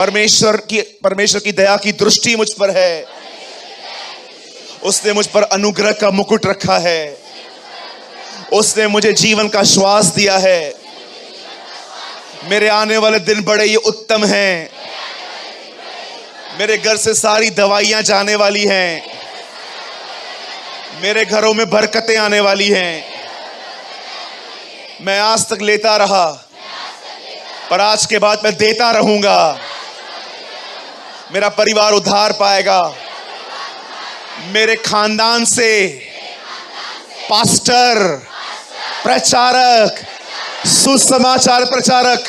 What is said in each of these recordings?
परमेश्वर की दया की दृष्टि मुझ पर है। उसने मुझ पर अनुग्रह का मुकुट रखा है। उसने मुझे जीवन का श्वास दिया है। मेरे आने वाले दिन बड़े ही उत्तम हैं। मेरे घर से सारी दवाइयां जाने वाली हैं। मेरे घरों में बरकतें आने वाली हैं। मैं आज तक लेता रहा, पर आज के बाद मैं देता रहूंगा। मेरा परिवार उद्धार पाएगा। मेरे खानदान से पास्टर, प्रचारक, सुसमाचार प्रचारक,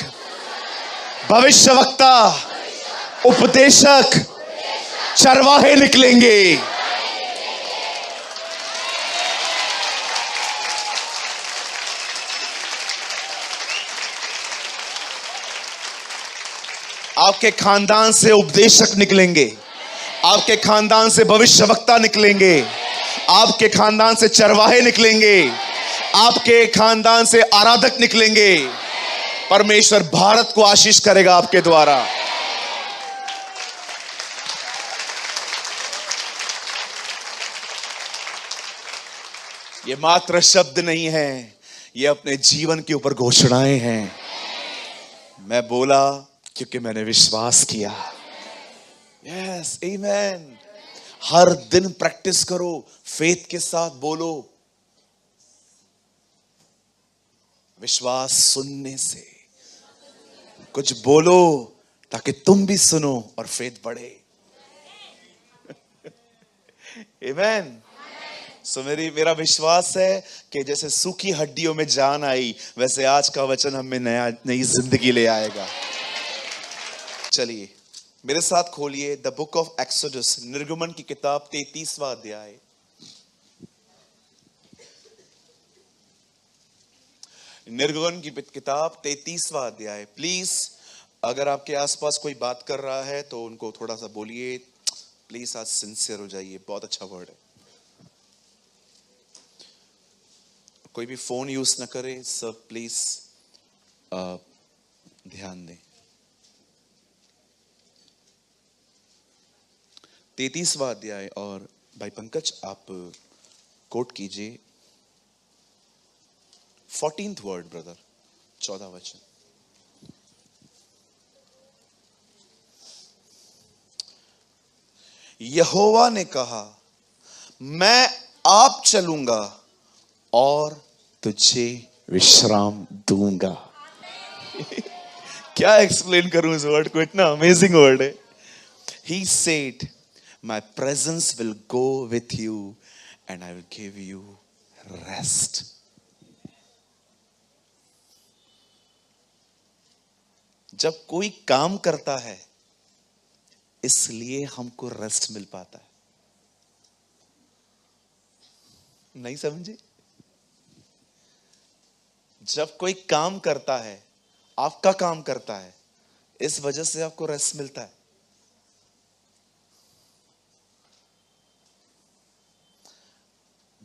भविष्यवक्ता, उपदेशक, चरवाहे निकलेंगे। आपके खानदान से उपदेशक निकलेंगे। आपके खानदान से भविष्यवक्ता निकलेंगे। आपके खानदान से चरवाहे निकलेंगे। आपके खानदान से आराधक निकलेंगे। परमेश्वर भारत को आशीष करेगा आपके द्वारा। ये मात्र शब्द नहीं है, ये अपने जीवन के ऊपर घोषणाएं हैं। मैं बोला क्योंकि मैंने विश्वास किया। यस, आमीन। हर दिन प्रैक्टिस करो, फेथ के साथ बोलो। विश्वास सुनने से। कुछ बोलो ताकि तुम भी सुनो और फेथ बढ़े। आमीन। सो मेरा विश्वास है कि जैसे सूखी हड्डियों में जान आई, वैसे आज का वचन हमें नई जिंदगी ले आएगा। चलिए मेरे साथ खोलिए द बुक ऑफ एक्सोडस, निर्गमन की किताब 33वां अध्याय। निर्गमन की किताब 33वां अध्याय। प्लीज अगर आपके आसपास कोई बात कर रहा है तो उनको थोड़ा सा बोलिए, प्लीज आज सिंसियर हो जाइए। बहुत अच्छा वर्ड है। कोई भी फोन यूज ना करे, सब प्लीज ध्यान दें। 33वां अध्याय, और भाई पंकज आप कोट कीजिए 14th वर्ड ब्रदर, 14 वचन। यहोवा ने कहा, मैं आप चलूंगा और तुझे विश्राम दूंगा। क्या एक्सप्लेन करूं इस वर्ड को, इतना अमेजिंग वर्ड है। He said, my presence will go with you and I will give you rest. जब कोई काम करता है इसलिए हमको रेस्ट मिल पाता है। नहीं समझे? जब कोई काम करता है, आपका काम करता है, इस वजह से आपको रेस्ट मिलता है।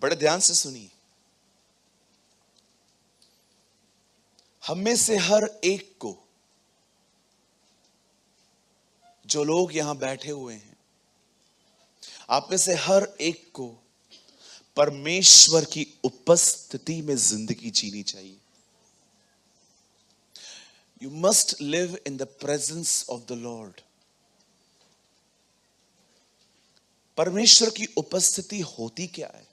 बड़े ध्यान से सुनिए। हम में से हर एक को, जो लोग यहां बैठे हुए हैं, आप में से हर एक को परमेश्वर की उपस्थिति में जिंदगी जीनी चाहिए। You must live in the presence of the Lord. परमेश्वर की उपस्थिति होती क्या है,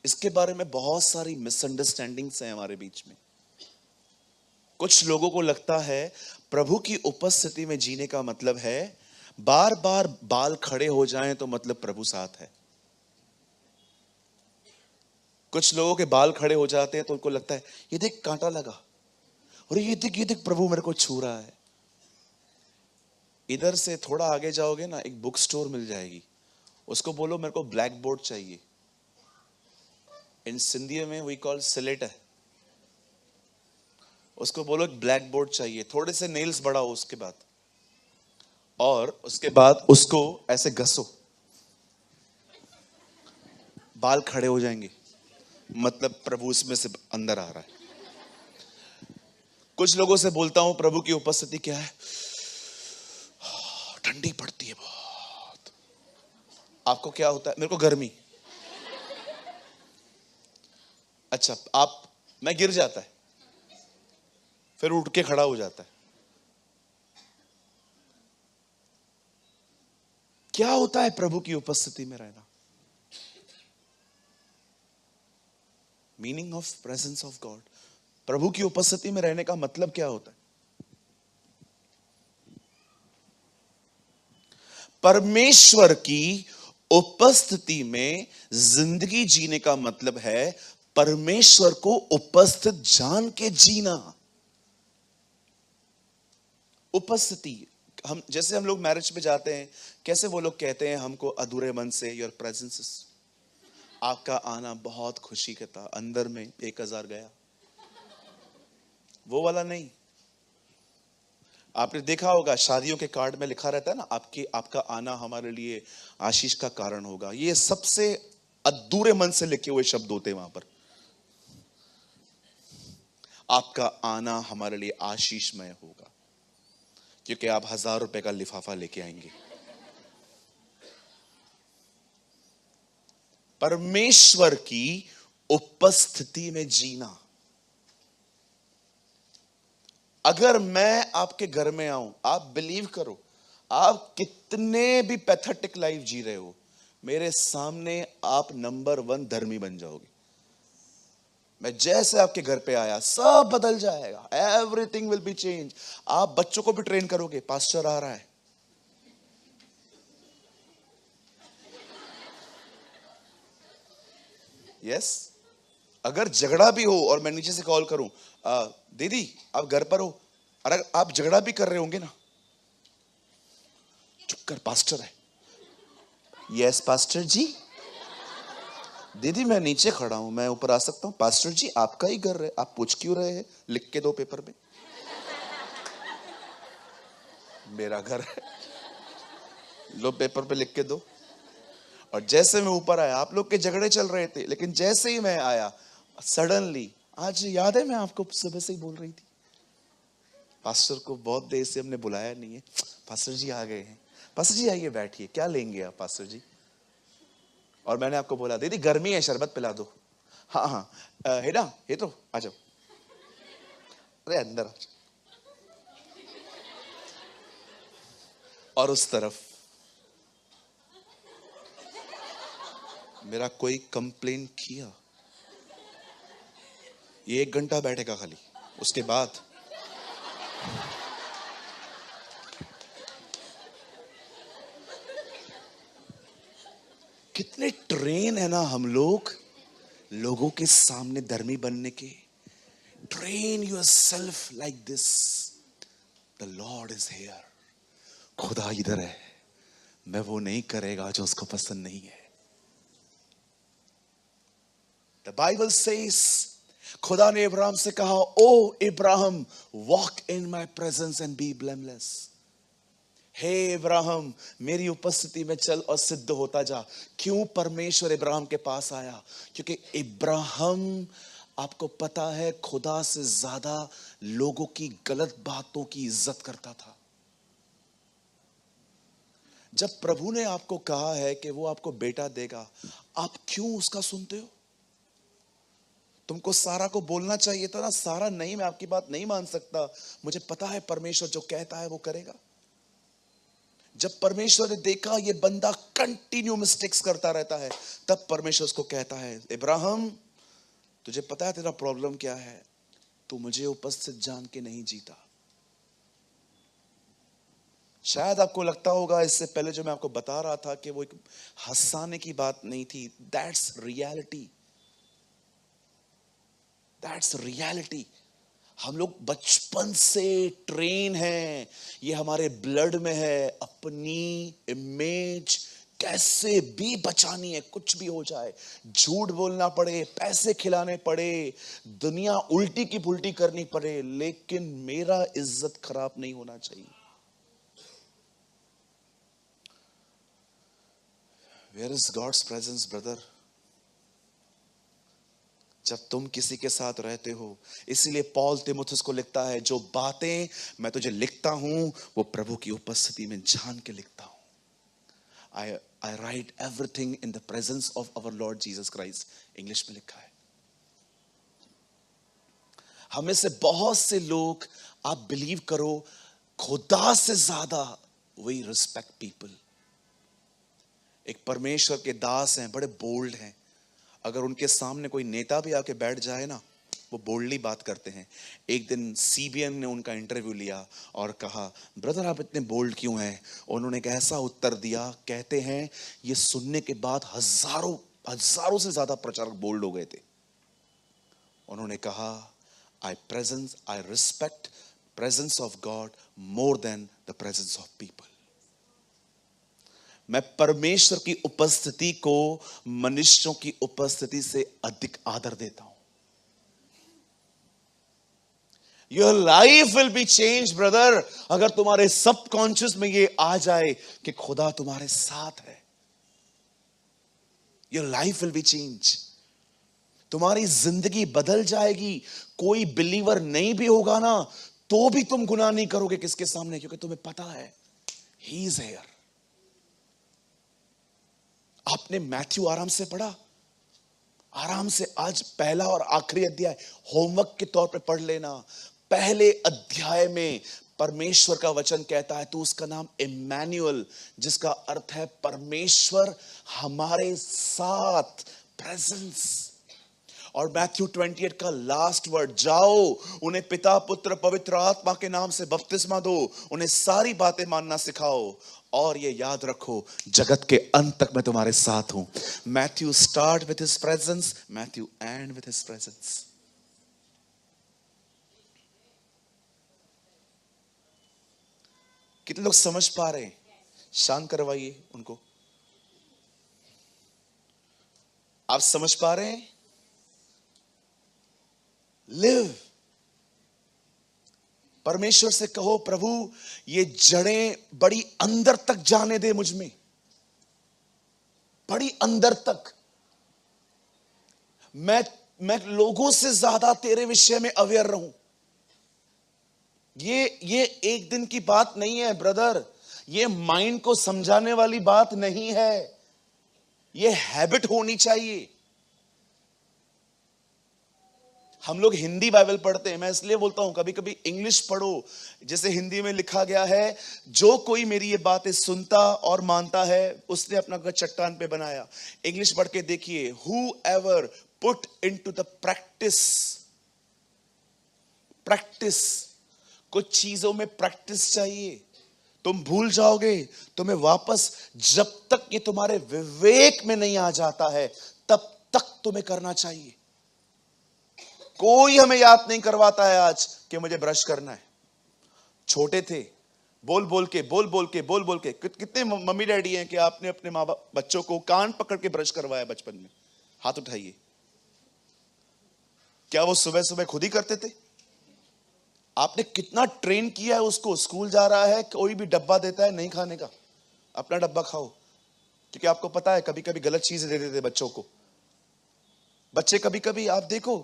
इसके बारे में बहुत सारी मिसअंडरस्टैंडिंग्स हैं हमारे बीच में। कुछ लोगों को लगता है प्रभु की उपस्थिति में जीने का मतलब है बार बार बाल खड़े हो जाएं तो मतलब प्रभु साथ है। कुछ लोगों के बाल खड़े हो जाते हैं तो उनको लगता है ये देख कांटा लगा, और ये देख प्रभु मेरे को छू रहा है। इधर से थोड़ा आगे जाओगे ना, एक बुक स्टोर मिल जाएगी, उसको बोलो मेरे को ब्लैक बोर्ड चाहिए। इन सिंधी में वी कॉल सिलेटर। उसको बोलो एक ब्लैक बोर्ड चाहिए, थोड़े से नेल्स बढ़ाओ उसके बाद, और उसके बाद उसको ऐसे घसो, बाल खड़े हो जाएंगे, मतलब प्रभु उसमें से अंदर आ रहा है। कुछ लोगों से बोलता हूं प्रभु की उपस्थिति क्या है, ठंडी पड़ती है बहुत। आपको क्या होता है? मेरे को गर्मी। अच्छा, आप, मैं गिर जाता है, फिर उठ के खड़ा हो जाता है। क्या होता है प्रभु की उपस्थिति में रहना? Meaning of presence of God, प्रभु की उपस्थिति में रहने का मतलब क्या होता है? परमेश्वर की उपस्थिति में जिंदगी जीने का मतलब है परमेश्वर को उपस्थित जान के जीना। उपस्थिति, हम जैसे हम लोग मैरिज पे जाते हैं, कैसे वो लोग कहते हैं हमको अधूरे मन से, योर प्रेजेंस, आपका आना बहुत खुशी का था, अंदर में 1000 गया, वो वाला नहीं। आपने देखा होगा शादियों के कार्ड में लिखा रहता है ना, आपका आना हमारे लिए आशीष का कारण होगा। ये सबसे अधूरे मन से लिखे हुए शब्द होते हैं वहां पर। आपका आना हमारे लिए आशीषमय होगा क्योंकि आप 1000 रुपए का लिफाफा लेके आएंगे। परमेश्वर की उपस्थिति में जीना। अगर मैं आपके घर में आऊं, आप बिलीव करो, आप कितने भी पैथेटिक लाइफ जी रहे हो, मेरे सामने आप नंबर 1 धर्मी बन जाओगे। मैं जैसे आपके घर पे आया सब बदल जाएगा, एवरीथिंग विल बी चेंज। आप बच्चों को भी ट्रेन करोगे, पास्टर आ रहा है, यस। अगर झगड़ा भी हो और मैं नीचे से कॉल करूं, दीदी आप घर पर हो, अगर आप झगड़ा भी कर रहे होंगे ना, चुप कर, पास्टर है। यस पास्टर जी। दीदी मैं नीचे खड़ा हूं, मैं ऊपर आ सकता हूं? पास्टर जी आपका ही घर है, आप पूछ क्यों रहे हैं? लिख के दो पेपर पे। मेरा घर है, लो पेपर पे लिख के दो। और जैसे मैं ऊपर आया, आप लोग के झगड़े चल रहे थे, लेकिन जैसे ही मैं आया सडनली, आज याद है मैं आपको सुबह से ही बोल रही थी, पास्टर को बहुत देर से हमने बुलाया नहीं है, पास्टर जी आ गए हैं। पास्टर जी आइए बैठिए, क्या लेंगे आप पास्टर जी? और मैंने आपको बोला दीदी गर्मी है, शरबत पिला दो। हाँ हाँ हेडा ये तो आ जाओ, अरे अंदर आ जाओ। और उस तरफ मेरा कोई कंप्लेन किया, ये 1 घंटा बैठेगा खाली, उसके बाद कितने ट्रेन है ना हम लोग लोगों के सामने धर्मी बनने के। Train your self like this, the Lord is here, खुदा इधर है, मैं वो नहीं करेगा जो उसको पसंद नहीं है। द बाइबल सेज, खुदा ने इब्राहिम से कहा, ओ Ibrahim walk in my presence and be blameless. हे इब्राहिम मेरी उपस्थिति में चल और सिद्ध होता जा। क्यों परमेश्वर इब्राहिम के पास आया? क्योंकि इब्राहिम, आपको पता है, खुदा से ज्यादा लोगों की गलत बातों की इज्जत करता था। जब प्रभु ने आपको कहा है कि वो आपको बेटा देगा, आप क्यों उसका सुनते हो? तुमको सारा को बोलना चाहिए था ना, सारा नहीं, मैं आपकी बात नहीं मान सकता, मुझे पता है परमेश्वर जो कहता है वो करेगा। जब परमेश्वर ने देखा ये बंदा कंटिन्यू मिस्टेक्स करता रहता है, तब परमेश्वर उसको कहता है, इब्राहिम तुझे पता है तेरा प्रॉब्लम क्या है? तू मुझे उपस्थित जान के नहीं जीता। शायद आपको लगता होगा इससे पहले जो मैं आपको बता रहा था कि वो एक हंसाने की बात नहीं थी, दैट्स रियलिटी, दैट्स रियलिटी। हम लोग बचपन से ट्रेन हैं, ये हमारे ब्लड में है, अपनी इमेज कैसे भी बचानी है, कुछ भी हो जाए, झूठ बोलना पड़े, पैसे खिलाने पड़े, दुनिया उल्टी की पुल्टी करनी पड़े, लेकिन मेरा इज्जत खराब नहीं होना चाहिए। Where is God's presence, brother? जब तुम किसी के साथ रहते हो। इसीलिए पौल तीमुथियुस को लिखता है, जो बातें मैं तुझे लिखता हूं वो प्रभु की उपस्थिति में जान के लिखता हूं। I write everything in the presence of our Lord Jesus Christ, English में लिखा है। हमें से बहुत से लोग, आप बिलीव करो, खुदा से ज्यादा वी रिस्पेक्ट पीपल। एक परमेश्वर के दास हैं, बड़े बोल्ड हैं, अगर उनके सामने कोई नेता भी आके बैठ जाए ना, वो बोल्डली बात करते हैं। एक दिन सीबीएन ने उनका इंटरव्यू लिया और कहा, ब्रदर आप इतने बोल्ड क्यों हैं? उन्होंने एक ऐसा उत्तर दिया, कहते हैं ये सुनने के बाद हजारों से ज्यादा प्रचारक बोल्ड हो गए थे। उन्होंने कहा, I respect presence of God more than the presence of people. मैं परमेश्वर की उपस्थिति को मनुष्यों की उपस्थिति से अधिक आदर देता हूं। Your life will be changed, brother, अगर तुम्हारे सबकॉन्शियस में ये आ जाए कि खुदा तुम्हारे साथ है। Your life will be changed. तुम्हारी जिंदगी बदल जाएगी। कोई बिलीवर नहीं भी होगा ना, तो भी तुम गुनाह नहीं करोगे। किसके सामने? क्योंकि तुम्हें पता है He is here. आपने मैथ्यू आराम से पढ़ा? आराम से आज पहला और आखिरी अध्याय होमवर्क के तौर पे पढ़ लेना। पहले अध्याय में परमेश्वर का वचन कहता है, तो उसका नाम इम्मैनुअल, जिसका अर्थ है परमेश्वर हमारे साथ, प्रेजेंस। और मैथ्यू 28 का लास्ट वर्ड, जाओ उन्हें पिता पुत्र पवित्र आत्मा के नाम से बपतिस्मा दो, उन्हें सारी बातें मानना सिखाओ, और ये याद रखो जगत के अंत तक मैं तुम्हारे साथ हूं। Matthew start with his presence, Matthew and with his presence. कितने लोग समझ पा रहे हैं? शांत करवाइए उनको। आप समझ पा रहे हैं? लिव। परमेश्वर से कहो, प्रभु ये जड़ें बड़ी अंदर तक जाने दे मुझ में, बड़ी अंदर तक। मैं लोगों से ज्यादा तेरे विषय में अवेयर रहूं। ये एक दिन की बात नहीं है ब्रदर, ये माइंड को समझाने वाली बात नहीं है, ये हैबिट होनी चाहिए। हम लोग हिंदी बाइबल पढ़ते हैं, मैं इसलिए बोलता हूं कभी कभी इंग्लिश पढ़ो। जैसे हिंदी में लिखा गया है, जो कोई मेरी ये बातें सुनता और मानता है उसने अपना घर चट्टान पे बनाया। इंग्लिश पढ़ के देखिए, whoever put into the practice। कुछ चीजों में प्रैक्टिस चाहिए। तुम भूल जाओगे, तुम्हें वापस, जब तक ये तुम्हारे विवेक में नहीं आ जाता है तब तक तुम्हें करना चाहिए। कोई हमें याद नहीं करवाता है आज कि मुझे ब्रश करना है। छोटे थे, बोल बोल के कितने मम्मी डैडी हैं कि आपने अपने माँ बाप बच्चों को कान पकड़ के ब्रश करवाया बचपन में? हाथ उठाइए। क्या वो सुबह सुबह खुद ही करते थे? आपने कितना ट्रेन किया है उसको? स्कूल जा रहा है, कोई भी डब्बा देता है, नहीं खाने का, अपना डब्बा खाओ, क्योंकि आपको पता है कभी कभी गलत चीजें दे देते बच्चों को। बच्चे कभी कभी, आप देखो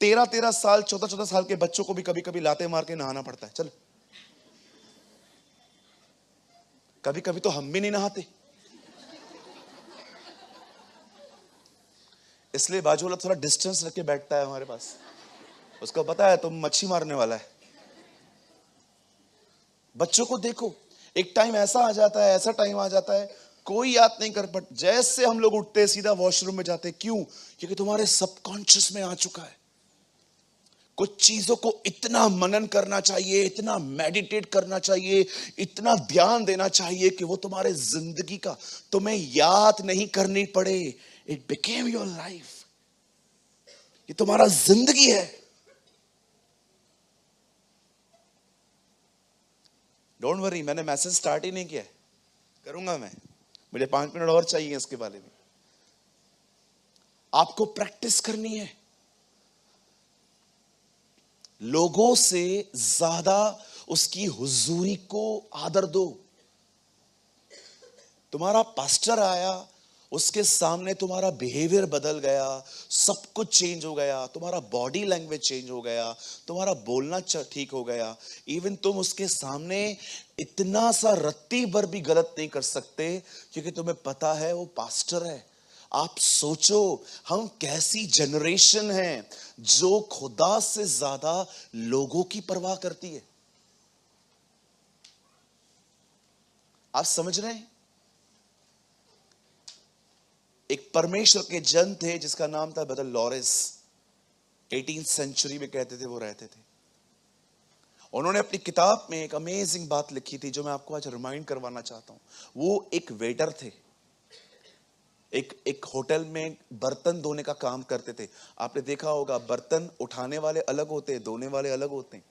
13-13 साल 14-14 साल के बच्चों को भी कभी कभी लाते मार के नहाना पड़ता है। चल, कभी कभी तो हम भी नहीं नहाते, इसलिए बाजू वाला थोड़ा डिस्टेंस रख के बैठता है हमारे पास। उसको पता है तुम मच्छी मारने वाला है। बच्चों को देखो, एक टाइम ऐसा आ जाता है, ऐसा टाइम आ जाता है, कोई याद नहीं कर पाता, जैसे हम लोग उठते सीधा वॉशरूम में जाते। क्यों? क्योंकि तुम्हारे सबकॉन्शियस में आ चुका है। कुछ चीजों को इतना मनन करना चाहिए, इतना मेडिटेट करना चाहिए, इतना ध्यान देना चाहिए कि वो तुम्हारे जिंदगी का तुम्हें याद नहीं करनी पड़े। It became your life. ये तुम्हारा जिंदगी है। डोंट वरी, मैंने मैसेज स्टार्ट ही नहीं किया, करूंगा मैं। मुझे 5 मिनट और चाहिए इसके बारे में। आपको प्रैक्टिस करनी है। लोगों से ज्यादा उसकी हुजूरी को आदर दो। तुम्हारा पास्टर आया, उसके सामने तुम्हारा बिहेवियर बदल गया, सब कुछ चेंज हो गया, तुम्हारा बॉडी लैंग्वेज चेंज हो गया, तुम्हारा बोलना ठीक हो गया। इवन तुम उसके सामने इतना सा रत्ती भर भी गलत नहीं कर सकते, क्योंकि तुम्हें पता है वो पास्टर है। आप सोचो हम कैसी जनरेशन है जो खुदा से ज्यादा लोगों की परवाह करती है। आप समझ रहे हैं? एक परमेश्वर के जन थे जिसका नाम था ब्रदर लॉरेंस। 18th सेंचुरी में कहते थे वो रहते थे। उन्होंने अपनी किताब में एक अमेजिंग बात लिखी थी जो मैं आपको आज रिमाइंड करवाना चाहता हूं। वो एक वेटर थे, एक होटल में बर्तन धोने का काम करते थे। आपने देखा होगा बर्तन उठाने वाले अलग होते हैं, धोने वाले अलग होते हैं।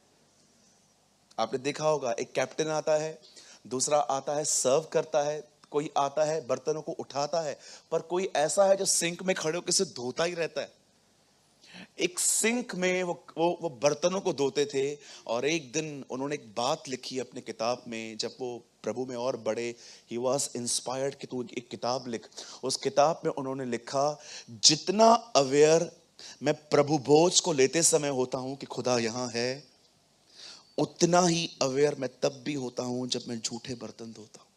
आपने देखा होगा एक कैप्टन आता है, दूसरा आता है सर्व करता है, कोई आता है बर्तनों को उठाता है, पर कोई ऐसा है जो सिंक में खड़े होकर सिर्फ धोता ही रहता है। एक सिंक में वो बर्तनों को धोते थे। और एक दिन उन्होंने एक बात लिखी अपने किताब में, जब वो प्रभु में और बड़े, ही वॉज इंस्पायर्ड कि तू एक किताब लिख। उस किताब में उन्होंने लिखा, जितना अवेयर मैं प्रभु भोज को लेते समय होता हूं कि खुदा यहां है, उतना ही अवेयर मैं तब भी होता हूं जब मैं झूठे बर्तन धोता हूं।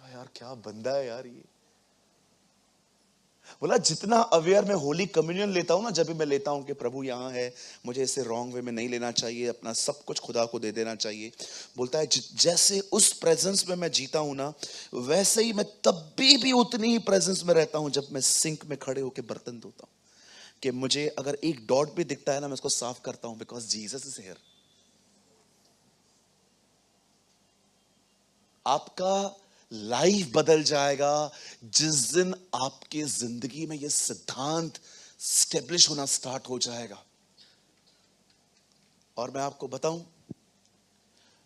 यार क्या बंदा है यार ये। बोला जितना अवेयर मैं होली कम्युनियन लेता हूं ना, जब भी मैं लेता हूं कि प्रभु यहां है, मुझे इसे रॉन्ग वे में नहीं लेना चाहिए, अपना सब कुछ खुदा को दे देना चाहिए। बोलता है जैसे उस प्रेजेंस में मैं जीता हूं ना, वैसे ही मैं तब भी उतनी ही प्रेजेंस में रहता हूं जब मैं सिंक में खड़े होकर बर्तन धोता हूं। कि मुझे अगर एक डॉट भी दिखता है ना, मैं उसको साफ करता हूं, बिकॉज जीसस इज हियर। आपका लाइफ बदल जाएगा जिस दिन आपके जिंदगी में यह सिद्धांत स्टेब्लिश होना स्टार्ट हो जाएगा। और मैं आपको बताऊं,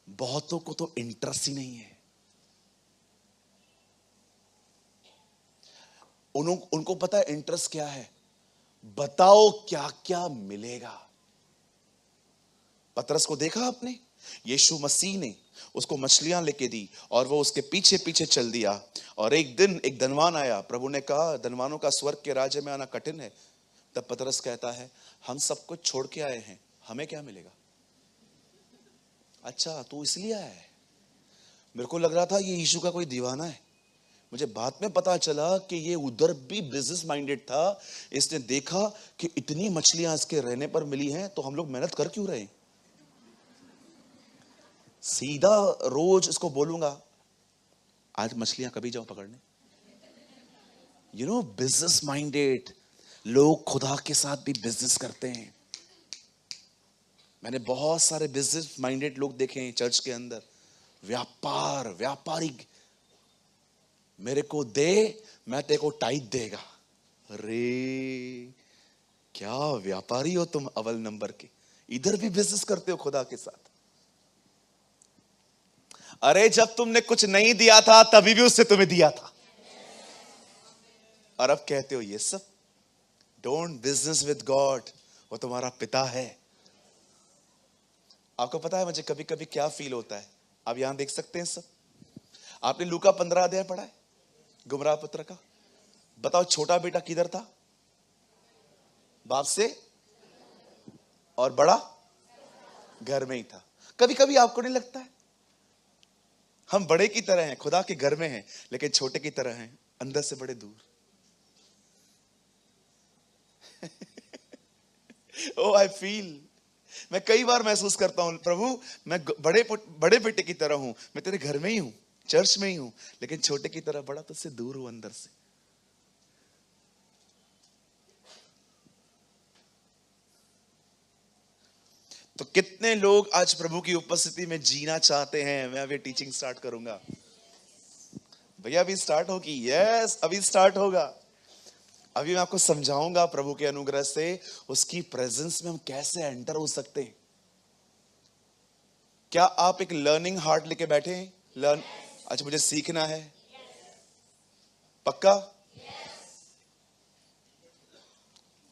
बहुतों को तो इंटरेस्ट ही नहीं है। उनको पता है इंटरेस्ट क्या है, बताओ क्या क्या मिलेगा। पतरस को देखा आपने, यीशु मसीह ने उसको मछलियां लेके दी और वो उसके पीछे पीछे चल दिया। और एक दिन एक धनवान आया, प्रभु ने कहा धनवानों का स्वर्ग के राज्य में आना कठिन है। तब पतरस कहता है, हम सब कुछ छोड़ के आए हैं, हमें क्या मिलेगा? अच्छा तू इसलिए आया है? मेरे को लग रहा था ये यीशु का कोई दीवाना है। मुझे बाद में पता चला कि ये उधर भी बिजनेस माइंडेड था। इसने देखा कि इतनी मछलियां इसके रहने पर मिली हैं, तो हम लोग मेहनत कर क्यों रहे हैं। सीधा रोज इसको बोलूंगा, आज मछलियां कभी जाओ पकड़ने। बिजनेस माइंडेड लोग खुदा के साथ भी बिजनेस करते हैं। मैंने बहुत सारे बिजनेस माइंडेड लोग देखे हैं चर्च के अंदर। व्यापारी, मेरे को दे, मैं तेरे को टाइट देगा। अरे क्या व्यापारी हो तुम अव्वल नंबर के, इधर भी बिजनेस करते हो खुदा के साथ। अरे जब तुमने कुछ नहीं दिया था तभी भी उससे तुम्हें दिया था, और अब कहते हो ये सब। डोंट बिजनेस विद गॉड, वो तुम्हारा पिता है। आपको पता है मुझे कभी कभी क्या फील होता है? आप यहां देख सकते हैं सब। आपने लूका 15 अध्याय पढ़ा है, गुमराह पुत्र का? बताओ छोटा बेटा किधर था? बाप से, और बड़ा घर में ही था। कभी कभी आपको नहीं लगता है हम बड़े की तरह हैं, खुदा के घर में हैं, लेकिन छोटे की तरह हैं, अंदर से बड़े दूर। ओ आई फील, मैं कई बार महसूस करता हूं प्रभु मैं बड़े बेटे की तरह हूं, मैं तेरे घर में ही हूं, चर्च में ही हूं, लेकिन छोटे की तरह बड़ा तुझसे दूर हूं अंदर से। तो कितने लोग आज प्रभु की उपस्थिति में जीना चाहते हैं? मैं अभी टीचिंग स्टार्ट करूंगा भैया, अभी स्टार्ट होगी। यस अभी स्टार्ट होगा। अभी मैं आपको समझाऊंगा प्रभु के अनुग्रह से उसकी प्रेजेंस में हम कैसे एंटर हो सकते हैं। क्या आप एक लर्निंग हार्ट लेके बैठे हैं? अच्छा मुझे सीखना है, पक्का?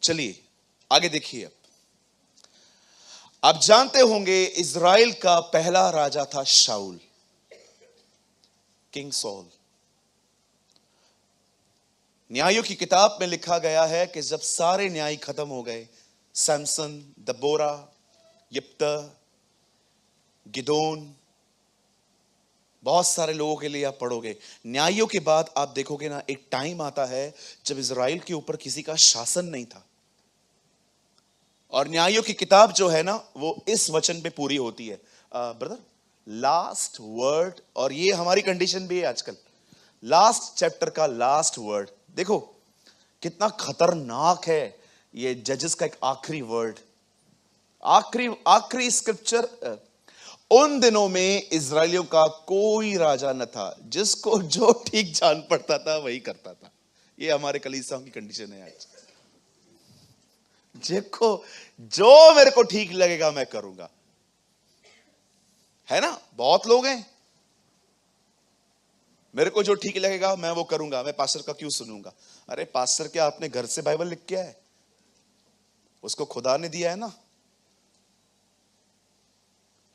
चलिए आगे देखिए। अब आप जानते होंगे इज़राइल का पहला राजा था शाऊल, किंग सॉल। न्यायों की किताब में लिखा गया है कि जब सारे न्याय खत्म हो गए, सैमसन, दबोरा, यिप्तह, गिदोन, बहुत सारे लोगों के लिए आप पढ़ोगे, न्यायों के बाद आप देखोगे ना, एक टाइम आता है जब इजराइल के ऊपर किसी का शासन नहीं था। और न्यायों की किताब जो है ना, वो इस वचन पे पूरी होती है, ब्रदर, लास्ट वर्ड। और ये हमारी कंडीशन भी है आजकल, लास्ट चैप्टर का लास्ट वर्ड। देखो कितना खतरनाक है ये जजेस का एक आखिरी वर्ड, आखिरी स्क्रिप्चर। उन दिनों में इजराइलियों का कोई राजा न था, जिसको जो ठीक जान पड़ता था वही करता था। ये हमारे कलीसियाओं की कंडीशन है आज। देखो, जो मेरे को ठीक लगेगा मैं करूंगा, है ना। बहुत लोग हैं, मेरे को जो ठीक लगेगा मैं वो करूंगा, मैं पास्टर का क्यों सुनूंगा। अरे पास्टर क्या आपने घर से बाइबल लिख के आए? उसको खुदा ने दिया है ना।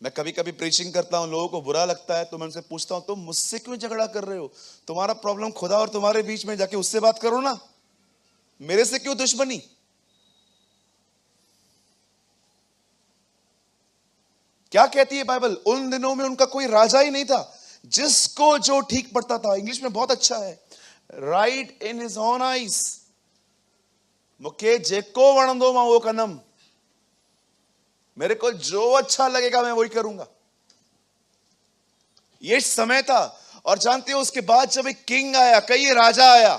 मैं कभी कभी प्रीचिंग करता हूं, लोगों को बुरा लगता है, तो मैं उनसे पूछता हूं, तुम मुझसे क्यों झगड़ा कर रहे हो? तुम्हारा प्रॉब्लम खुदा और तुम्हारे बीच में, जाके उससे बात करो ना, मेरे से क्यों दुश्मनी? क्या कहती है बाइबल? उन दिनों में उनका कोई राजा ही नहीं था, जिसको जो ठीक पड़ता था। इंग्लिश में बहुत अच्छा है, right in his own eyes, मुके जेको वणंदो मां वो कनम। मेरे को जो अच्छा लगेगा मैं वही करूंगा। ये समय था। और जानते हो, उसके बाद जब एक किंग आया, कई राजा आया,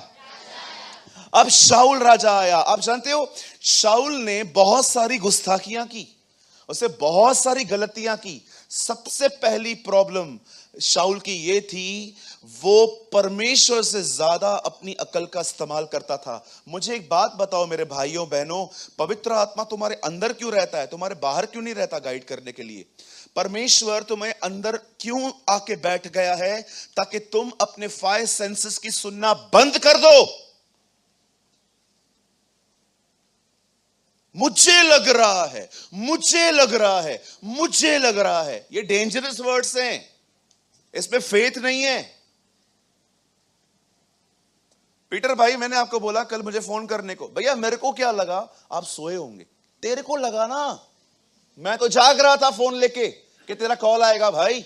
अब शाऊल राजा आया। आप जानते हो, शाऊल ने बहुत सारी गुस्ताखियां की, उसे बहुत सारी गलतियां की। सबसे पहली प्रॉब्लम शाऊल की ये थी, वो परमेश्वर से ज्यादा अपनी अकल का इस्तेमाल करता था। मुझे एक बात बताओ मेरे भाइयों बहनों, पवित्र आत्मा तुम्हारे अंदर क्यों रहता है, तुम्हारे बाहर क्यों नहीं रहता गाइड करने के लिए? परमेश्वर तुम्हें अंदर क्यों आके बैठ गया है? ताकि तुम अपने 5 सेंसेस की सुनना बंद कर दो। मुझे लग रहा है, मुझे लग रहा है, मुझे लग रहा है, ये डेंजरस वर्ड्स हैं, इसमें फेथ नहीं है। पीटर भाई, मैंने आपको बोला कल मुझे फोन करने को, भैया मेरे को क्या लगा आप सोए होंगे। तेरे को लगा ना, मैं तो जाग रहा था फोन लेके कि तेरा कॉल आएगा। भाई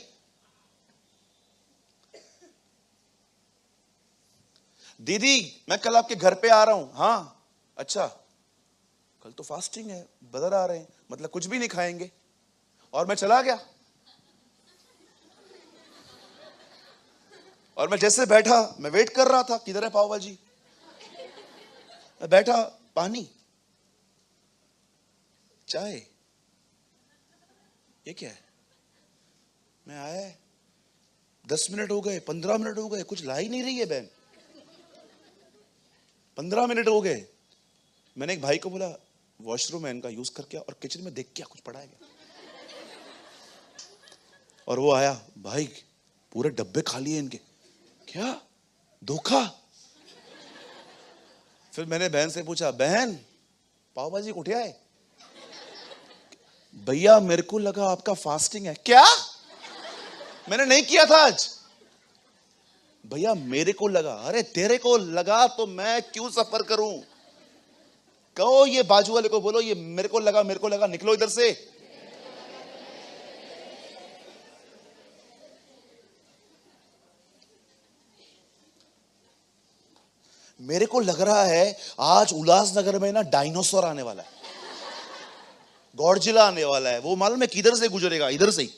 दीदी मैं कल आपके घर पे आ रहा हूं। हाँ अच्छा, कल तो फास्टिंग है, ब्रदर आ रहे हैं, मतलब कुछ भी नहीं खाएंगे। और मैं चला गया। और मैं जैसे बैठा, मैं वेट कर रहा था, किधर है पाव भाजी। मैं बैठा, पानी, चाय, ये क्या है? मैं आया, 10 मिनट हो गए, 15 मिनट हो गए, कुछ ला ही नहीं रही है बहन। 15 मिनट हो गए। मैंने एक भाई को बोला, वॉशरूम है इनका, यूज करके और किचन में देख क्या कुछ पड़ा है। और वो आया, भाई पूरे डब्बे खाली है इनके। क्या धोखा? फिर मैंने बहन से पूछा, बहन पाव भाजी कुठिया है? भैया मेरे को लगा आपका फास्टिंग है। क्या? मैंने नहीं किया था आज। भैया मेरे को लगा। अरे तेरे को लगा तो मैं क्यों सफर करूं? कहो ये बाजू वाले को बोलो, ये मेरे को लगा, निकलो इधर से। मेरे को लग रहा है आज उल्लासनगर में ना डायनासोर आने वाला है, गॉडजिला आने वाला है। वो मालूम है किधर से गुजरेगा? इधर से ही,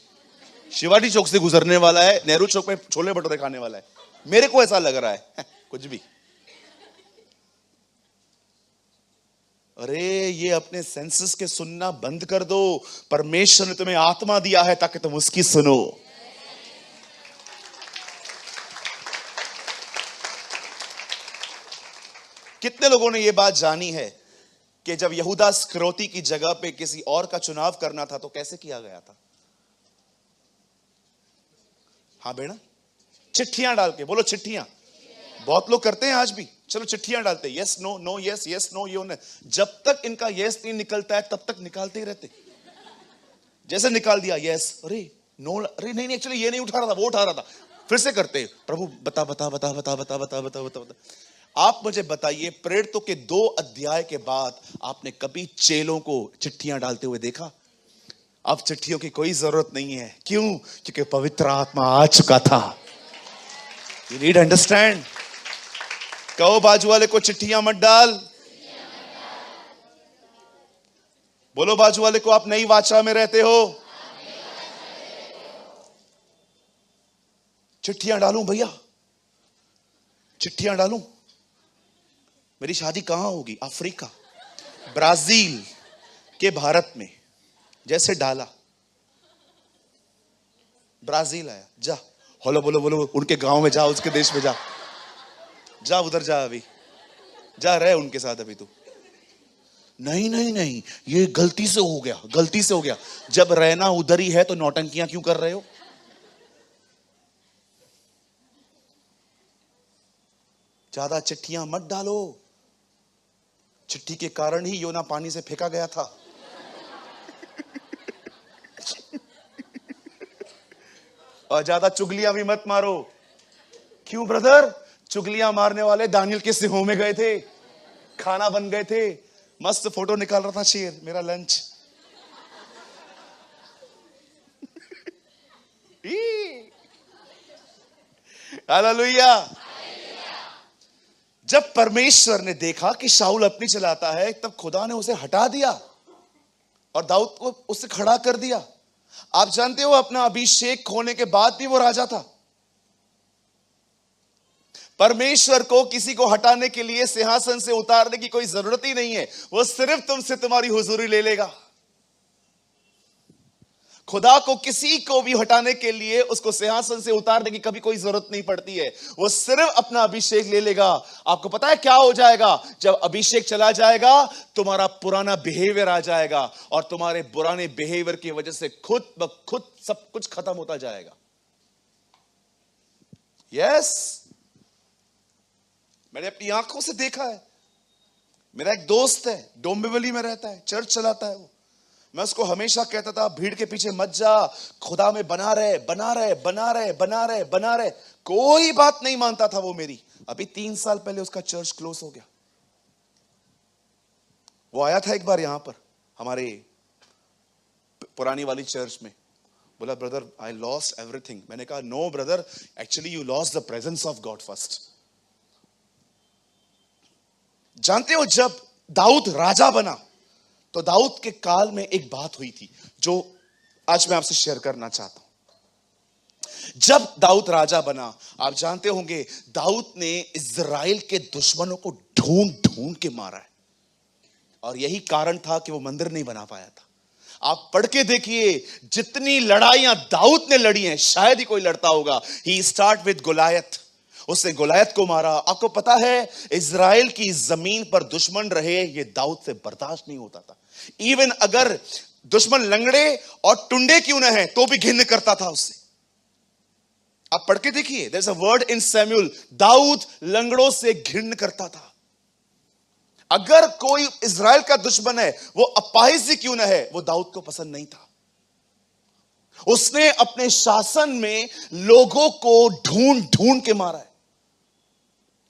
शिवाजी चौक से गुजरने वाला है, नेहरू चौक में छोले भटूरे खाने वाला है। मेरे को ऐसा लग रहा है। कुछ भी। अरे ये अपने सेंसेस के सुनना बंद कर दो। परमेश्वर ने तुम्हें आत्मा दिया है ताकि तुम उसकी सुनो। कितने लोगों ने यह बात जानी है कि जब यहूदा इस्करियोती की जगह पे किसी और का चुनाव करना था तो कैसे किया गया था? हाँ बेटा, चिट्ठियां डाल के। बोलो चिट्ठियां। बहुत लोग करते हैं आज भी, चलो चिट्ठियां डालते, yes no, no yes, yes no, यो न। जब तक इनका यस नहीं निकलता है तब तक निकालते ही रहते। जैसे निकाल दिया यस, अरे नो, अरे नहीं एक्चुअली ये नहीं उठा रहा था, वो उठा रहा था। फिर से करते, प्रभु बता बता बता बता बता बता बता बता बता। आप मुझे बताइए, प्रेरितों के 2 अध्याय के बाद आपने कभी चेलों को चिट्ठियां डालते हुए देखा? अब चिट्ठियों की कोई जरूरत नहीं है। क्यों? क्योंकि पवित्र आत्मा आ चुका था। You need understand. कहो बाजू वाले को, चिट्ठियां मत डाल। बोलो बाजू वाले को, आप नई वाचा में रहते हो। चिट्ठियां डालूं भैया, चिट्ठियां डालूं? मेरी शादी कहां होगी? अफ्रीका, ब्राजील के भारत में। जैसे डाला, ब्राजील आया, जा होलो बोलो बोलो, उनके गांव में जा, उसके देश में जा, जा उधर जा, अभी जा रहे उनके साथ अभी तू। नहीं नहीं नहीं, ये गलती से हो गया, गलती से हो गया। जब रहना उधर ही है तो नौटंकियां क्यों कर रहे हो? ज्यादा चिट्ठियां मत डालो। चिट्ठी के कारण ही योना पानी से फेंका गया था। और ज्यादा चुगलियां भी मत मारो। क्यों ब्रदर? चुगलियां मारने वाले दानियल के सिंहों में गए थे, खाना बन गए थे। मस्त फोटो निकाल रहा था शेर, मेरा लंच। हालेलुया। जब परमेश्वर ने देखा कि शाऊल अपनी चलाता है, तब खुदा ने उसे हटा दिया और दाऊद को उससे खड़ा कर दिया। आप जानते हो, अपना अभिषेक खोने के बाद भी वो राजा था। परमेश्वर को किसी को हटाने के लिए, सिंहासन से उतारने की कोई जरूरत ही नहीं है। वो सिर्फ तुमसे तुम्हारी हुजूरी ले लेगा। खुदा को किसी को भी हटाने के लिए, उसको सिंहासन से उतारने की कभी कोई जरूरत नहीं पड़ती है। वो सिर्फ अपना अभिषेक ले लेगा। आपको पता है क्या हो जाएगा? जब अभिषेक चला जाएगा, तुम्हारा पुराना बिहेवियर आ जाएगा और तुम्हारे पुराने बिहेवियर की वजह से खुद ब खुद सब कुछ खत्म होता जाएगा। यस, मैंने अपनी आंखों से देखा है। मेरा एक दोस्त है, डोंबिवली में रहता है, चर्च चलाता है वो। मैं उसको हमेशा कहता था, भीड़ के पीछे मत जा, खुदा में बना रहे बना रहे बना रहे बना रहे बना रहे। कोई बात नहीं मानता था वो मेरी। अभी 3 साल पहले उसका चर्च क्लोज हो गया। वो आया था एक बार यहां पर हमारे पुरानी वाली चर्च में। बोला, ब्रदर आई लॉस्ट एवरीथिंग। मैंने कहा, no brother, actually you lost the presence of God first. जानते हो, जब दाऊद राजा बना तो दाऊद के काल में एक बात हुई थी जो आज मैं आपसे शेयर करना चाहता हूं। जब दाऊद राजा बना, आप जानते होंगे, दाऊद ने इज़राइल के दुश्मनों को ढूंढ ढूंढ के मारा है। और यही कारण था कि वो मंदिर नहीं बना पाया था। आप पढ़ के देखिए, जितनी लड़ाइयां दाऊद ने लड़ी हैं, शायद ही कोई लड़ता होगा। ही स्टार्ट विद गोलायत। उसने गोलायत को मारा। आपको पता है, इज़राइल की जमीन पर दुश्मन रहे, ये दाऊद से बर्दाश्त नहीं होता था। इवन अगर दुश्मन लंगड़े और टुंडे क्यों न है, तो भी घिन करता था उससे। आप पढ़ के देखिए, there is a word in Samuel, दाऊद लंगड़ों से घिन करता था। अगर कोई इज़राइल का दुश्मन है, वो अपाहिज क्यों न है, वो दाऊद को पसंद नहीं था। उसने अपने शासन में लोगों को ढूंढ ढूंढ के मारा है।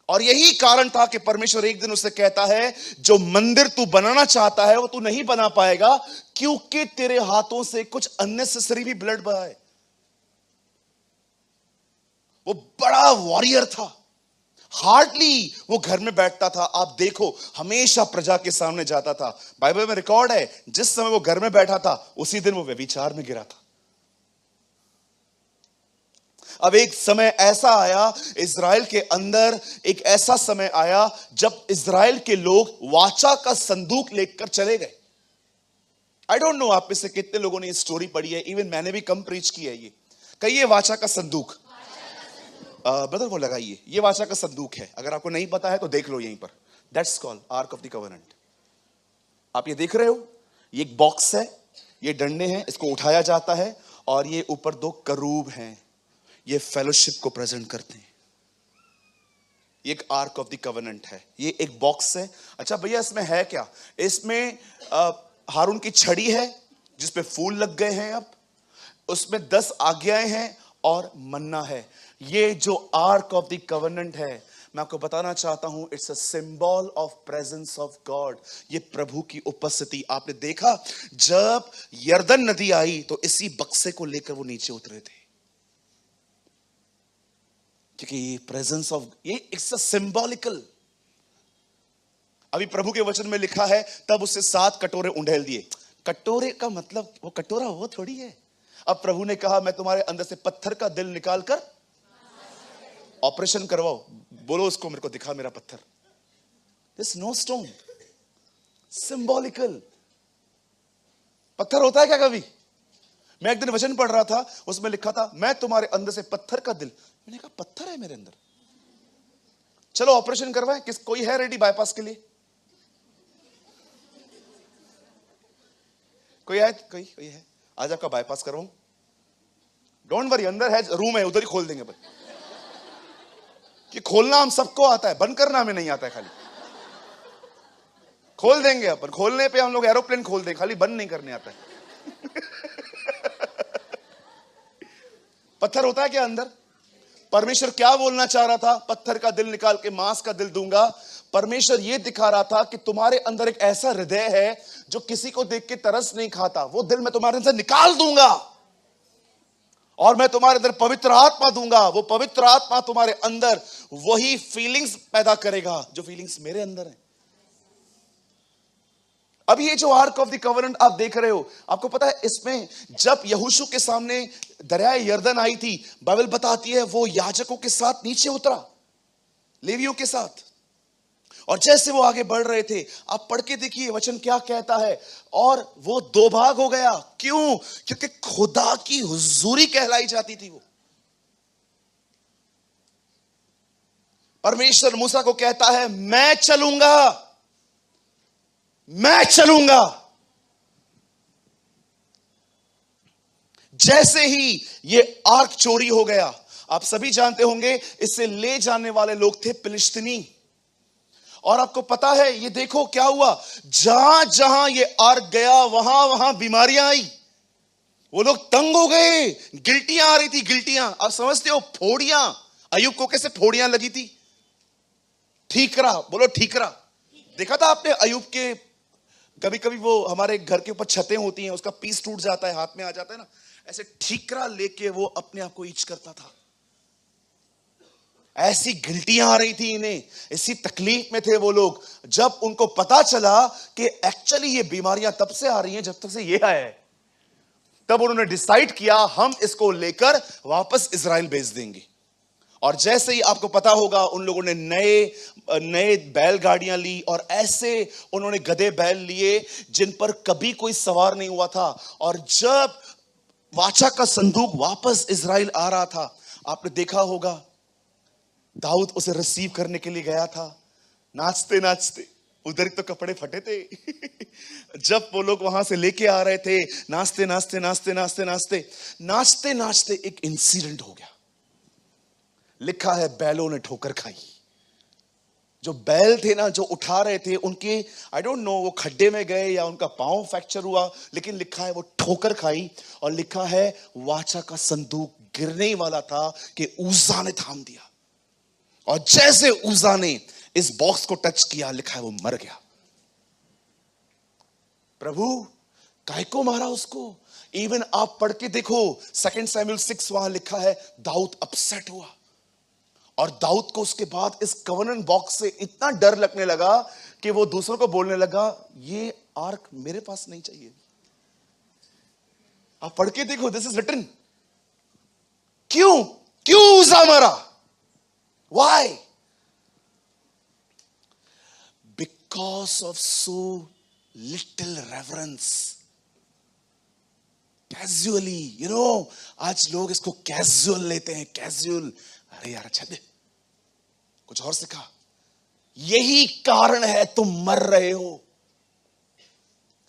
और यही कारण था कि परमेश्वर एक दिन उसे कहता है, जो मंदिर तू बनाना चाहता है वो तू नहीं बना पाएगा, क्योंकि तेरे हाथों से कुछ अननेसेसरी भी ब्लड बहा है। वो बड़ा वॉरियर था। हार्डली वो घर में बैठता था। आप देखो, हमेशा प्रजा के सामने जाता था। बाइबल में रिकॉर्ड है, जिस समय वो घर में बैठा था, उसी दिन वो व्यभिचार में गिरा था। अब एक समय ऐसा आया इज़राइल के अंदर, एक ऐसा समय आया जब इज़राइल के लोग वाचा का संदूक लेकर चले गए। आई डोंट नो आप में से कितने लोगों ने ये स्टोरी पढ़ी है। इवन मैंने भी कम प्रीच की है। ये कहिए, वाचा का संदूक। ब्रदर वो लगाइए, ये वाचा का संदूक है। अगर आपको नहीं पता है तो देख लो यहीं पर। That's called arc of the covenant. आप ये देख रहे हो, ये एक बॉक्स है, ये डंडे हैं, इसको उठाया जाता है और ये ऊपर 2 करूब हैं, ये फेलोशिप को प्रेजेंट करते हैं। ये एक आर्क ऑफ द कवेनेंट है। ये एक बॉक्स है। अच्छा भैया, इसमें है क्या? इसमें हारून की छड़ी है जिसपे फूल लग गए हैं। अब उसमें 10 आज्ञाएं हैं और मन्ना है। ये जो आर्क ऑफ द कवेनेंट है, मैं आपको बताना चाहता हूं, it's a symbol of presence of God. ये प्रभु की उपस्थिति। आपने देखा जब यरदन नदी आई तो इसी बक्से को लेकर वो नीचे उतरे थे, क्योंकि ये प्रेजेंस ऑफ, ये इट्स अ सिंबॉलिकल। अभी प्रभु के वचन में लिखा है तब उससे 7 कटोरे उंडेल दिए। कटोरे का मतलब वो कटोरा वो थोड़ी है। अब प्रभु ने कहा मैं तुम्हारे अंदर से पत्थर का दिल निकाल कर ऑपरेशन करवाओ। बोलो उसको, मेरे को दिखा मेरा पत्थर। This no stone, symbolical. पत्थर होता है क्या कभी? मैं एक दिन वचन पढ़ रहा था, उसमें लिखा था मैं तुम्हारे अंदर से पत्थर का दिल। मैंने कहा पत्थर है मेरे अंदर, चलो ऑपरेशन करवाएं। किस कोई है रेडी बाईपास के लिए? कोई है? कोई है? आज आपका बाईपास करवाऊं? डोंट वरी, अंदर है, रूम है, उधर ही खोल देंगे। भाई कि खोलना हम सबको आता है, बंद करना हमें नहीं आता है। खाली खोल देंगे अपन। खोलने पे हम लोग एरोप्लेन खोल देंगे, खाली बंद नहीं करने आता है। पत्थर होता है क्या अंदर? परमेश्वर क्या बोलना चाह रहा था? पत्थर का दिल निकाल के मांस का दिल दूंगा। परमेश्वर यह दिखा रहा था कि तुम्हारे अंदर एक ऐसा हृदय है जो किसी को देख के तरस नहीं खाता। वो दिल मैं तुम्हारे अंदर निकाल दूंगा और मैं तुम्हारे अंदर पवित्र आत्मा दूंगा। वो पवित्र आत्मा तुम्हारे अंदर वही फीलिंग्स पैदा करेगा जो फीलिंग्स मेरे अंदर है। अब ये जो आर्क ऑफ द कवनेंट आप देख रहे हो, आपको पता है इसमें जब यहोशू के सामने दरियाए यरदन आई थी, बाइबल बताती है वो याजकों के साथ नीचे उतरा, लेवियों के साथ। और जैसे वो आगे बढ़ रहे थे, आप पढ़ के देखिए वचन क्या कहता है। और वो 2 भाग हो गया। क्यों? क्योंकि खुदा की हुजूरी कहलाई जाती थी वो। परमेश्वर मूसा को कहता है मैं चलूंगा, मैं चलूंगा। जैसे ही ये आर्क चोरी हो गया, आप सभी जानते होंगे इससे ले जाने वाले लोग थे फिलिस्तीनी। और आपको पता है ये देखो क्या हुआ, जहां जहां ये आर्क गया वहां वहां बीमारियां आई। वो लोग तंग हो गए, गिल्टियां आ रही थी, गिल्टियां। आप समझते हो फोड़ियां, अय्यूब को कैसे फोड़ियां लगी थी? ठीकरा, बोलो ठीकरा। देखा था आपने अय्यूब के? कभी कभी वो हमारे घर के ऊपर छतें होती हैं, उसका पीस टूट जाता है, हाथ में आ जाता है ना, ऐसे ठीकरा लेके वो अपने आप को ईच करता था। ऐसी गिल्टियां आ रही थी इन्हें, इसी तकलीफ में थे वो लोग। जब उनको पता चला कि एक्चुअली ये बीमारियां तब से आ रही हैं जब तक से ये आया है, तब उन्होंने डिसाइड किया हम इसको लेकर वापस इजराइल भेज देंगे। और जैसे ही आपको पता होगा उन लोगों ने नए बैलगाड़ियां ली और ऐसे उन्होंने गधे बैल लिए जिन पर कभी कोई सवार नहीं हुआ था। और जब वाचा का संदूक वापस इजराइल आ रहा था, आपने देखा होगा दाऊद उसे रिसीव करने के लिए गया था, नाचते नाचते। उधर ही तो कपड़े फटे थे। जब वो लोग वहां से लेके आ रहे थे, नाचते नाचते नाचते नाचते नाचते नाचते नाचते एक इंसिडेंट हो गया। लिखा है बैलों ने ठोकर खाई। जो बैल थे ना, जो उठा रहे थे, उनके आई डोंट नो वो खड्डे में गए या उनका पांव फ्रैक्चर हुआ, लेकिन लिखा है वो ठोकर खाई। और लिखा है वाचा का संदूक गिरने ही वाला था कि उज्जा ने थाम दिया। और जैसे उज्जा ने इस बॉक्स को टच किया, लिखा है वो मर गया। प्रभु काहे को मारा उसको? इवन आप पढ़ के देखो 2 सैमुएल 6, वहां लिखा है दाऊद अपसेट हुआ। और दाऊद को उसके बाद इस कवनेंट बॉक्स से इतना डर लगने लगा कि वो दूसरों को बोलने लगा ये आर्क मेरे पास नहीं चाहिए। आप पढ़ के देखो, दिस इज रिटन। क्यों उज्जा मरा? Why? Because of so little reverence. Casually, आज लोग इसको कैजुअल लेते हैं, कैजुअल। अरे यार अच्छा दे, कुछ और सिखा। यही कारण है तुम मर रहे हो।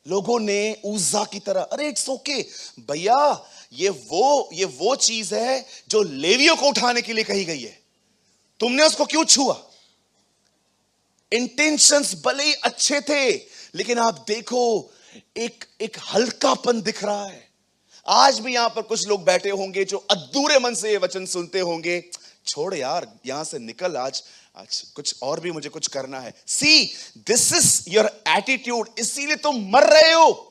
लोगों ने उज्जा की तरह, अरे इट्स ओके भैया, ये वो चीज है जो लेवियों को उठाने के लिए कही गई है, तुमने उसको क्यों छुआ? इंटेंशंस भले ही अच्छे थे, लेकिन आप देखो एक हल्कापन दिख रहा है। आज भी यहां पर कुछ लोग बैठे होंगे जो अधूरे मन से ये वचन सुनते होंगे, छोड़ यार, यहां से निकल, आज आज कुछ और भी मुझे कुछ करना है। सी, दिस इज योर एटीट्यूड, इसीलिए तुम मर रहे हो।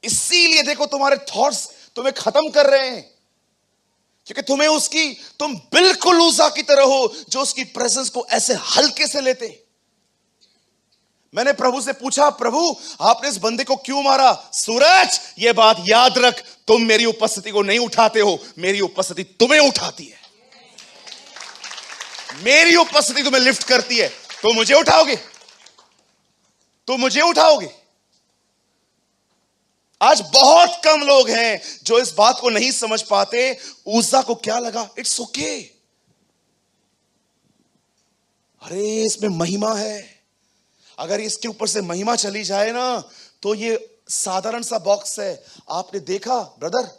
इसीलिए देखो तुम्हारे थॉट्स तुम्हें खत्म कर रहे हैं, क्योंकि तुम बिल्कुल ऊसा की तरह हो जो उसकी प्रेजेंस को ऐसे हल्के से लेते। मैंने प्रभु से पूछा, प्रभु आपने इस बंदे को क्यों मारा? सूरज, यह बात याद रख, तुम मेरी उपस्थिति को नहीं उठाते हो, मेरी उपस्थिति तुम्हें उठाती है। मेरी उपस्थिति तुम्हें लिफ्ट करती है। तो मुझे उठाओगे, तो मुझे उठाओगे। आज बहुत कम लोग हैं जो इस बात को नहीं समझ पाते। उज्जा को क्या लगा? इट्स ओके, अरे इसमें महिमा है। अगर इसके ऊपर से महिमा चली जाए ना, तो ये साधारण सा बॉक्स है। आपने देखा ब्रदर,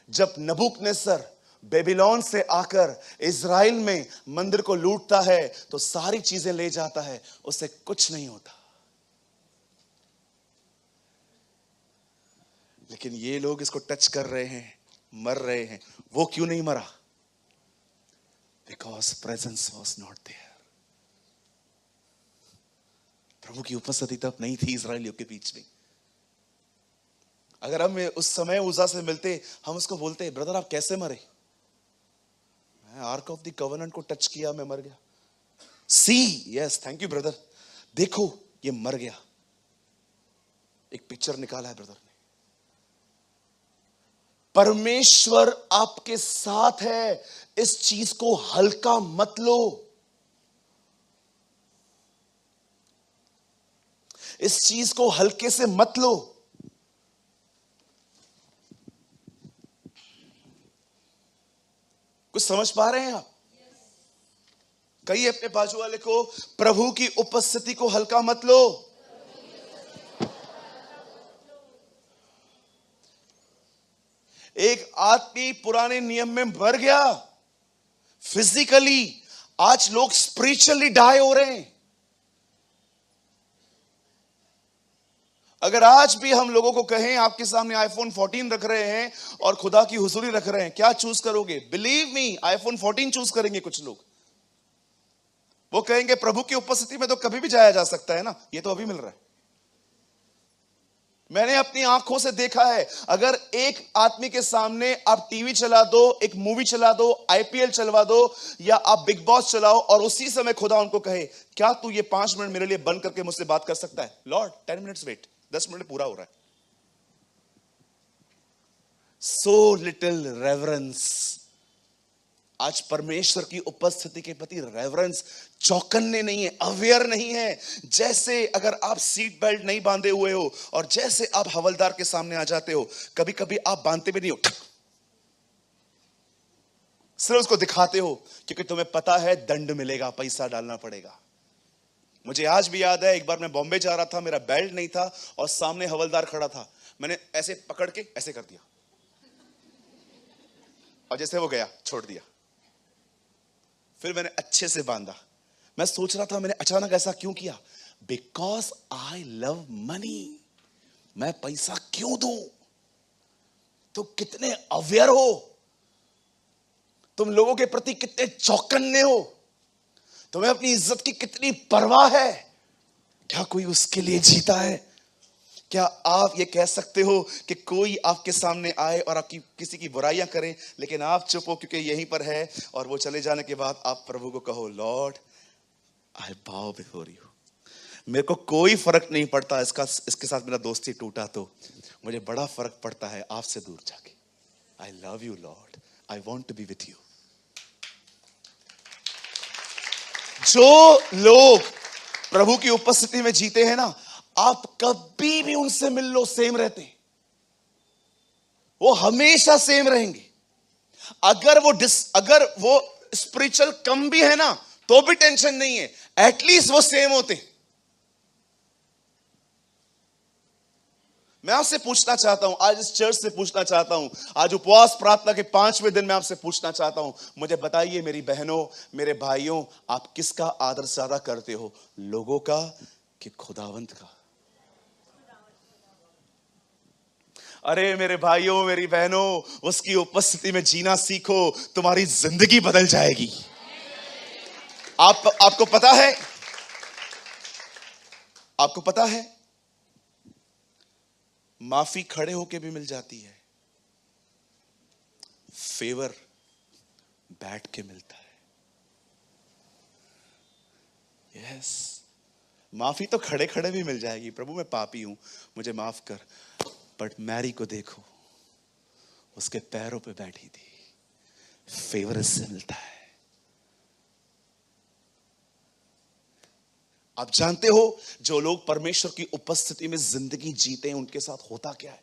जब नबूकदनेस्सर बेबीलोन से आकर इज़राइल में मंदिर को लूटता है तो सारी चीजें ले जाता है, उससे कुछ नहीं होता। लेकिन ये लोग इसको टच कर रहे हैं, मर रहे हैं। वो क्यों नहीं मरा? Because presence was not there. प्रभु की उपस्थिति तब नहीं थी इजरायलियों के बीच में। अगर हम उस समय उज्जा से मिलते, हम उसको बोलते, ब्रदर आप कैसे मरे? मैं आर्क ऑफ द कवेनेंट को टच किया, मैं मर गया। सी, यस, थैंक यू ब्रदर, देखो ये मर गया। एक पिक्चर निकाला है ब्रदर ने। परमेश्वर आपके साथ है, इस चीज को हल्का मत लो। इस चीज को हल्के से मत लो। कुछ समझ पा रहे हैं आप? कहिए अपने बाजू वाले को, प्रभु की उपस्थिति को हल्का मत लो। एक आदमी पुराने नियम में मर गया फिजिकली, आज लोग स्पिरिचुअली डाई हो रहे हैं। अगर आज भी हम लोगों को कहें, आपके सामने आईफोन 14 रख रहे हैं और खुदा की हुजूरी रख रहे हैं, क्या चूज करोगे? बिलीव मी, आईफोन 14 चूज करेंगे कुछ लोग। वो कहेंगे प्रभु की उपस्थिति में तो कभी भी जाया जा सकता है ना, ये तो अभी मिल रहा है। मैंने अपनी आंखों से देखा है, अगर एक आदमी के सामने आप टीवी चला दो, एक मूवी चला दो, आईपीएल चलवा दो, या आप बिग बॉस चलाओ, और उसी समय खुदा उनको कहे, क्या तू ये 5 मिनट मेरे लिए बंद करके मुझसे बात कर सकता है? लॉर्ड 10 मिनट्स वेट, 10 मिनट पूरा हो रहा है। So little reverence. आज परमेश्वर की उपस्थिति के प्रति रेवरेंस, चौकन्ने नहीं है, अवेयर नहीं है। जैसे अगर आप सीट बेल्ट नहीं बांधे हुए हो और जैसे आप हवलदार के सामने आ जाते हो, कभी कभी आप बांधते भी नहीं हो, सिर्फ उसको दिखाते हो, क्योंकि तुम्हें पता है दंड मिलेगा, पैसा डालना पड़ेगा। मुझे आज भी याद है, एक बार मैं बॉम्बे जा रहा था, मेरा बेल्ट नहीं था और सामने हवलदार खड़ा था। मैंने ऐसे पकड़ के ऐसे कर दिया और जैसे वो गया छोड़ दिया। फिर मैंने अच्छे से बांधा। मैं सोच रहा था मैंने अचानक ऐसा क्यों किया? Because I love money. मैं पैसा क्यों दूं? तो कितने अवेयर हो तुम, लोगों के प्रति कितने चौकन्ने हो, तुम्हें अपनी इज्जत की कितनी परवाह है। क्या कोई उसके लिए जीता है? क्या आप ये कह सकते हो कि कोई आपके सामने आए और आपकी किसी की बुराइयां करे, लेकिन आप चुप हो क्योंकि यहीं पर है, और वो चले जाने के बाद आप प्रभु को कहो, लॉर्ड आई बाउ बिफोर यू। मेरे को कोई फर्क नहीं पड़ता इसके साथ मेरा दोस्ती टूटा, तो मुझे बड़ा फर्क पड़ता है आपसे दूर जाके। I love you Lord, I want to be with you. जो लोग प्रभु की उपस्थिति में जीते हैं ना, आप कभी भी उनसे मिल लो, सेम रहते हैं। वो हमेशा सेम रहेंगे। अगर वो स्पिरिचुअल कम भी है ना, तो भी टेंशन नहीं है, एटलीस्ट वो सेम होते हैं। मैं आपसे पूछना चाहता हूं, आज इस चर्च से पूछना चाहता हूं, आज उपवास प्रार्थना के 5वें दिन में आपसे पूछना चाहता हूं, मुझे बताइए मेरी बहनों, मेरे भाइयों, आप किसका आदर ज्यादा करते हो? लोगों का कि खुदावंत का? अरे मेरे भाइयों मेरी बहनों, उसकी उपस्थिति में जीना सीखो, तुम्हारी जिंदगी बदल जाएगी। आपको पता है, आपको पता है माफी खड़े होके भी मिल जाती है, फेवर बैठ के मिलता है। यस, माफी तो खड़े खड़े भी मिल जाएगी। प्रभु मैं पापी हूं, मुझे माफ कर। बट मैरी को देखो, उसके पैरों पे बैठी थी, फेवर इससे मिलता है। आप जानते हो जो लोग परमेश्वर की उपस्थिति में जिंदगी जीते हैं उनके साथ होता क्या है?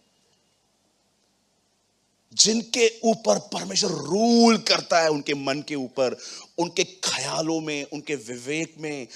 जिनके ऊपर परमेश्वर रूल करता है, उनके मन के ऊपर, उनके ख्यालों में, उनके विवेक में,